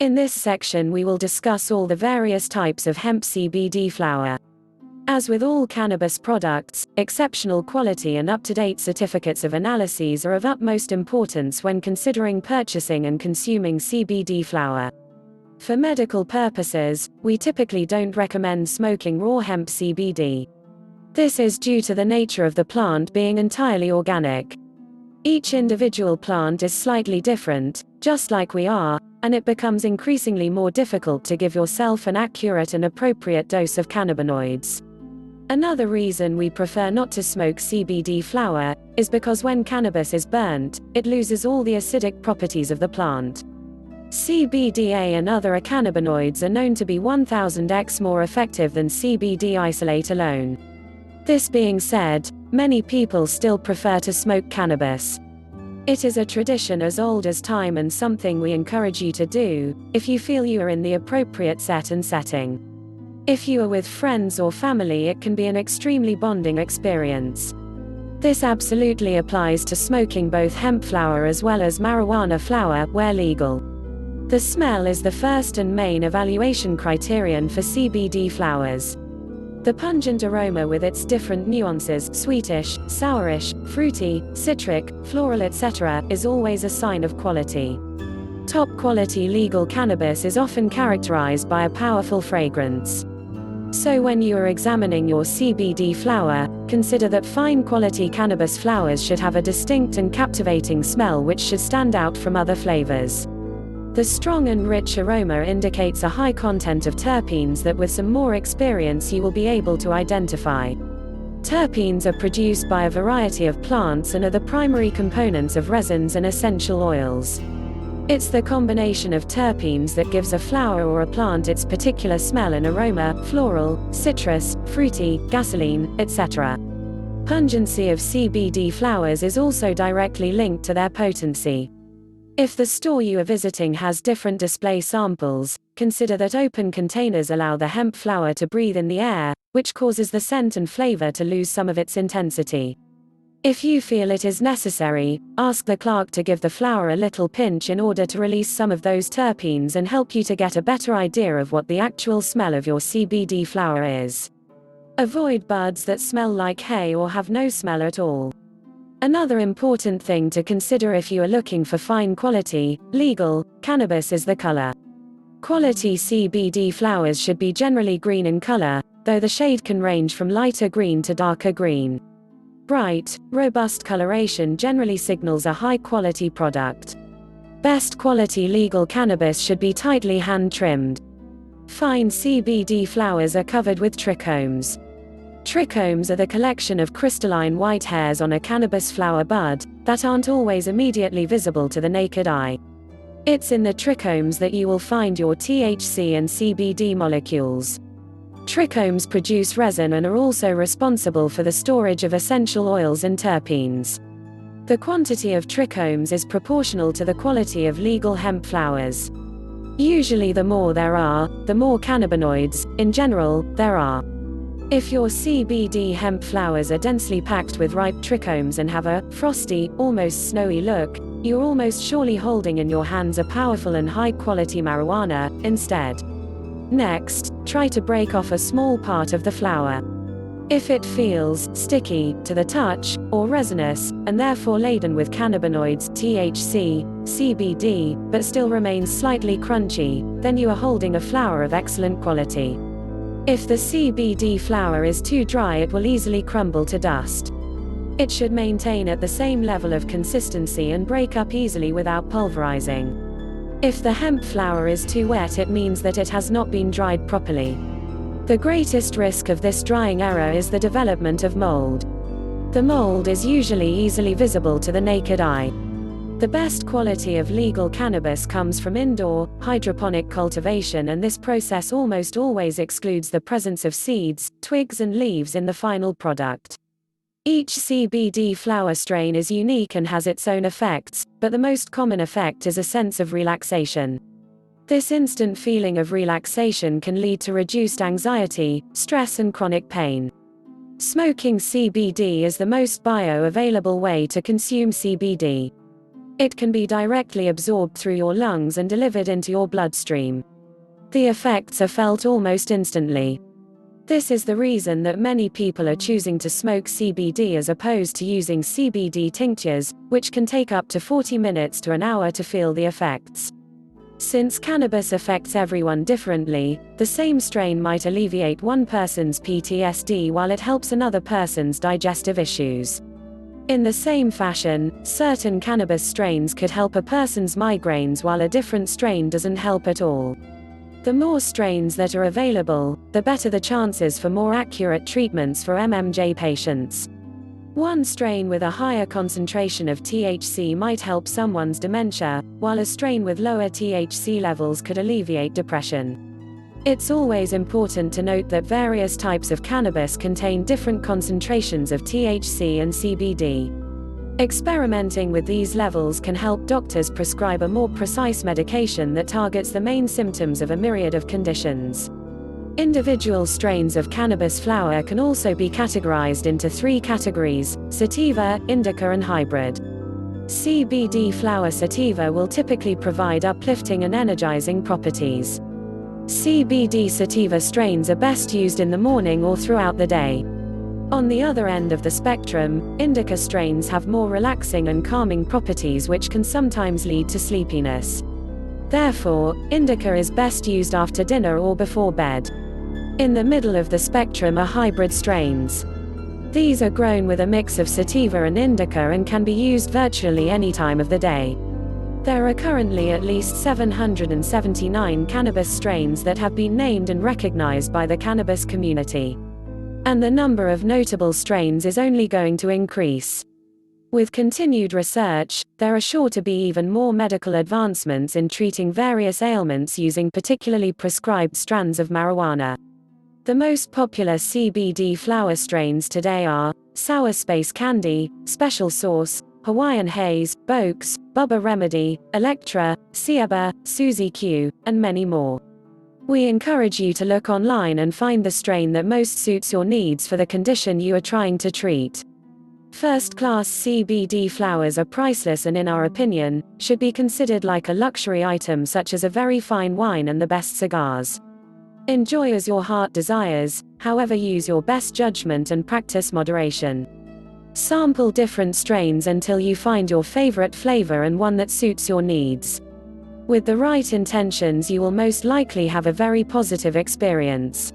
In this section we will discuss all the various types of hemp CBD flower. As with all cannabis products, exceptional quality and up-to-date certificates of analyses are of utmost importance when considering purchasing and consuming CBD flower. For medical purposes, we typically don't recommend smoking raw hemp CBD. This is due to the nature of the plant being entirely organic. Each individual plant is slightly different, just like we are, and it becomes increasingly more difficult to give yourself an accurate and appropriate dose of cannabinoids. Another reason we prefer not to smoke CBD flower is because when cannabis is burnt, it loses all the acidic properties of the plant. CBDA and other cannabinoids are known to be 1000x more effective than CBD isolate alone. This being said, many people still prefer to smoke cannabis. It is a tradition as old as time and something we encourage you to do, if you feel you are in the appropriate set and setting. If you are with friends or family, it can be an extremely bonding experience. This absolutely applies to smoking both hemp flower as well as marijuana flower, where legal. The smell is the first and main evaluation criterion for CBD flowers. The pungent aroma with its different nuances, sweetish, sourish, fruity, citric, floral etc., is always a sign of quality. Top quality legal cannabis is often characterized by a powerful fragrance. So when you are examining your CBD flower, consider that fine quality cannabis flowers should have a distinct and captivating smell which should stand out from other flavors. The strong and rich aroma indicates a high content of terpenes that with some more experience you will be able to identify. Terpenes are produced by a variety of plants and are the primary components of resins and essential oils. It's the combination of terpenes that gives a flower or a plant its particular smell and aroma: floral, citrus, fruity, gasoline, etc. Pungency of CBD flowers is also directly linked to their potency. If the store you are visiting has different display samples, consider that open containers allow the hemp flower to breathe in the air, which causes the scent and flavor to lose some of its intensity. If you feel it is necessary, ask the clerk to give the flower a little pinch in order to release some of those terpenes and help you to get a better idea of what the actual smell of your CBD flower is. Avoid buds that smell like hay or have no smell at all. Another important thing to consider if you are looking for fine quality, legal, cannabis is the color. Quality CBD flowers should be generally green in color, though the shade can range from lighter green to darker green. Bright, robust coloration generally signals a high-quality product. Best quality legal cannabis should be tightly hand-trimmed. Fine CBD flowers are covered with trichomes. Trichomes are the collection of crystalline white hairs on a cannabis flower bud that aren't always immediately visible to the naked eye. It's in the trichomes that you will find your THC and CBD molecules. Trichomes produce resin and are also responsible for the storage of essential oils and terpenes. The quantity of trichomes is proportional to the quality of legal hemp flowers. Usually the more there are, the more cannabinoids, in general, there are. If your CBD hemp flowers are densely packed with ripe trichomes and have a frosty, almost snowy look, you're almost surely holding in your hands a powerful and high-quality marijuana instead. Next, try to break off a small part of the flower. If it feels sticky to the touch, or resinous, and therefore laden with cannabinoids THC, CBD, but still remains slightly crunchy, then you are holding a flower of excellent quality. If the CBD flower is too dry, it will easily crumble to dust. It should maintain at the same level of consistency and break up easily without pulverizing. If the hemp flower is too wet, it means that it has not been dried properly. The greatest risk of this drying error is the development of mold. The mold is usually easily visible to the naked eye. The best quality of legal cannabis comes from indoor, hydroponic cultivation, and this process almost always excludes the presence of seeds, twigs and leaves in the final product. Each CBD flower strain is unique and has its own effects, but the most common effect is a sense of relaxation. This instant feeling of relaxation can lead to reduced anxiety, stress and chronic pain. Smoking CBD is the most bioavailable way to consume CBD. It can be directly absorbed through your lungs and delivered into your bloodstream. The effects are felt almost instantly. This is the reason that many people are choosing to smoke CBD as opposed to using CBD tinctures, which can take up to 40 minutes to an hour to feel the effects. Since cannabis affects everyone differently, the same strain might alleviate one person's PTSD while it helps another person's digestive issues. In the same fashion, certain cannabis strains could help a person's migraines while a different strain doesn't help at all. The more strains that are available, the better the chances for more accurate treatments for MMJ patients. One strain with a higher concentration of THC might help someone's dementia, while a strain with lower THC levels could alleviate depression. It's always important to note that various types of cannabis contain different concentrations of THC and CBD. Experimenting with these levels can help doctors prescribe a more precise medication that targets the main symptoms of a myriad of conditions. Individual strains of cannabis flower can also be categorized into 3 categories: sativa, indica and hybrid. CBD flower sativa will typically provide uplifting and energizing properties. CBD sativa strains are best used in the morning or throughout the day. On the other end of the spectrum, indica strains have more relaxing and calming properties which can sometimes lead to sleepiness. Therefore, indica is best used after dinner or before bed. In the middle of the spectrum are hybrid strains. These are grown with a mix of sativa and indica and can be used virtually any time of the day. There are currently at least 779 cannabis strains that have been named and recognized by the cannabis community. And the number of notable strains is only going to increase. With continued research, there are sure to be even more medical advancements in treating various ailments using particularly prescribed strands of marijuana. The most popular CBD flower strains today are Sour Space Candy, Special Sauce, Hawaiian Haze, Boke's, Bubba Remedy, Electra, Sieba, Suzy Q, and many more. We encourage you to look online and find the strain that most suits your needs for the condition you are trying to treat. First-class CBD flowers are priceless and, in our opinion, should be considered like a luxury item such as a very fine wine and the best cigars. Enjoy as your heart desires, however use your best judgment and practice moderation. Sample different strains until you find your favorite flavor and one that suits your needs. With the right intentions you will most likely have a very positive experience.